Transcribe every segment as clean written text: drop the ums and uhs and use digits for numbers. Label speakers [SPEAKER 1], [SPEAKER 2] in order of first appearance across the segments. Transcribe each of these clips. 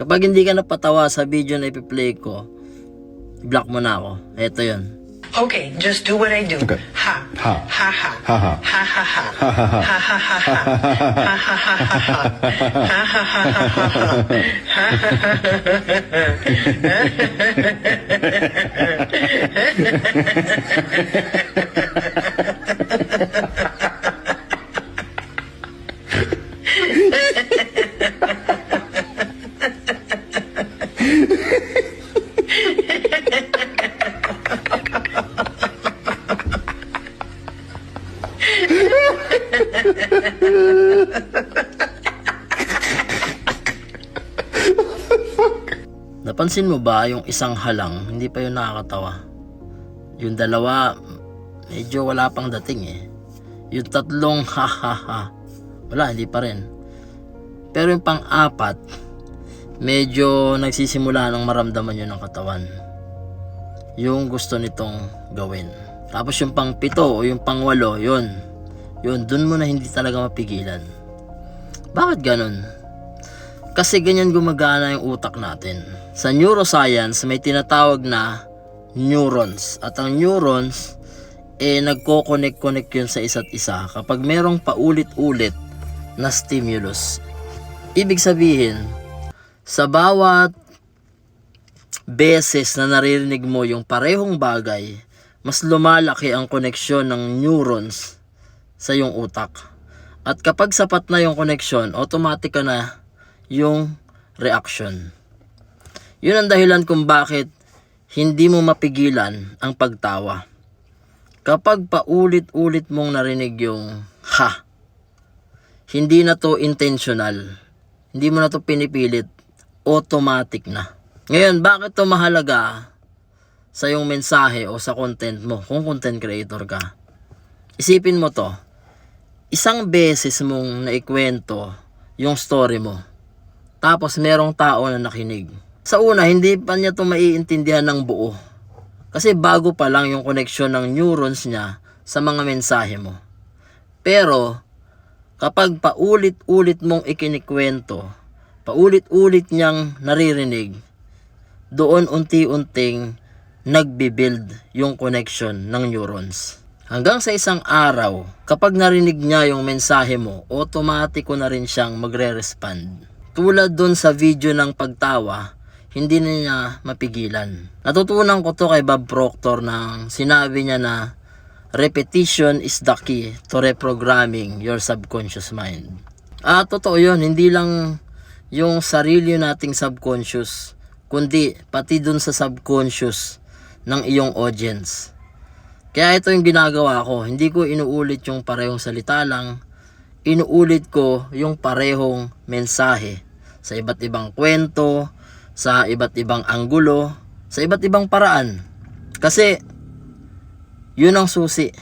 [SPEAKER 1] Kapag hindi ka napatawa sa video na ipi-play ko, block mo na ako. Eto yun.
[SPEAKER 2] Okay, just do what I do.
[SPEAKER 3] Okay.
[SPEAKER 2] Ha.
[SPEAKER 3] Ha.
[SPEAKER 2] Ha ha.
[SPEAKER 3] Ha ha.
[SPEAKER 2] Ha ha ha. Ha ha ha ha. Ha ha ha ha. Ha ha ha ha.
[SPEAKER 1] Napansin mo ba yung isang halang, hindi pa yun nakakatawa? Yung dalawa, medyo wala pang dating eh. Yung tatlong ha ha ha, wala, hindi pa rin. Pero yung pang-apat, medyo nagsisimula ng maramdaman yun ng katawan. Yung gusto nitong gawin. Tapos yung pang-pito o yung pang-walo, yun, dun mo na hindi talaga mapigilan. Bakit ganun? Kasi ganyan gumagana yung utak natin. Sa neuroscience, may tinatawag na neurons. At ang neurons, nagko-connect yun sa isa't isa kapag merong paulit-ulit na stimulus. Ibig sabihin, sa bawat beses na naririnig mo yung parehong bagay, mas lumalaki ang koneksyon ng neurons sa iyong utak. At kapag sapat na yung koneksyon, automatic ka na yung reaction. Yun ang dahilan kung bakit hindi mo mapigilan ang pagtawa. Kapag paulit-ulit mong narinig yung ha, hindi na to intentional. Hindi mo na to pinipilit. Automatic na. Ngayon, bakit to mahalaga sa yung mensahe o sa content mo kung content creator ka? Isipin mo to. Isang beses mong naikwento yung story mo. Tapos merong tao na nakinig. Sa una, hindi pa niya to maiintindihan ng buo. Kasi bago pa lang yung connection ng neurons niya sa mga mensahe mo. Pero, kapag paulit-ulit mong ikinikwento, paulit-ulit niyang naririnig, doon unti-unting nagbibuild yung connection ng neurons. Hanggang sa isang araw, kapag narinig niya yung mensahe mo, automatiko na rin siyang magre-respond. Tulad dun sa video ng pagtawa, hindi na niya mapigilan. Natutunan ko to kay Bob Proctor nang sinabi niya na repetition is the key to reprogramming your subconscious mind. Totoo yun, hindi lang yung sarili nating subconscious, kundi pati dun sa subconscious ng iyong audience. Kaya ito yung ginagawa ko, hindi ko inuulit yung parehong salita lang, inuulit ko yung parehong mensahe sa iba't ibang kwento, sa iba't ibang anggulo, sa iba't ibang paraan. Kasi yun ang susi.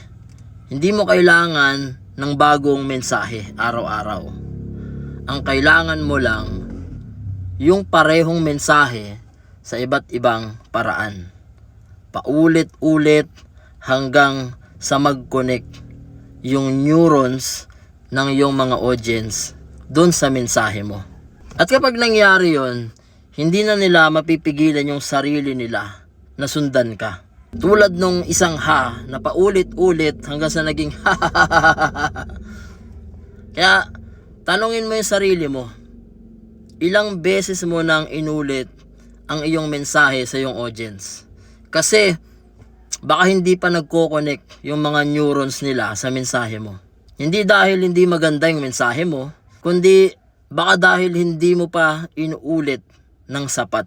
[SPEAKER 1] Hindi mo kailangan ng bagong mensahe araw-araw. Ang kailangan mo lang yung parehong mensahe sa iba't ibang paraan. Paulit-ulit hanggang sa mag-connect yung neurons ng iyong mga audience doon sa mensahe mo. At kapag nangyari yon, hindi na nila mapipigilan yung sarili nila na sundan ka. Tulad nung isang ha na paulit-ulit hanggang sa naging ha. Kaya tanungin mo yung sarili mo, ilang beses mo nang inulit ang iyong mensahe sa iyong audience? Kasi baka hindi pa nagko-connect yung mga neurons nila sa mensahe mo. Hindi dahil hindi maganda yung mensahe mo, kundi baka dahil hindi mo pa inuulit ng sapat.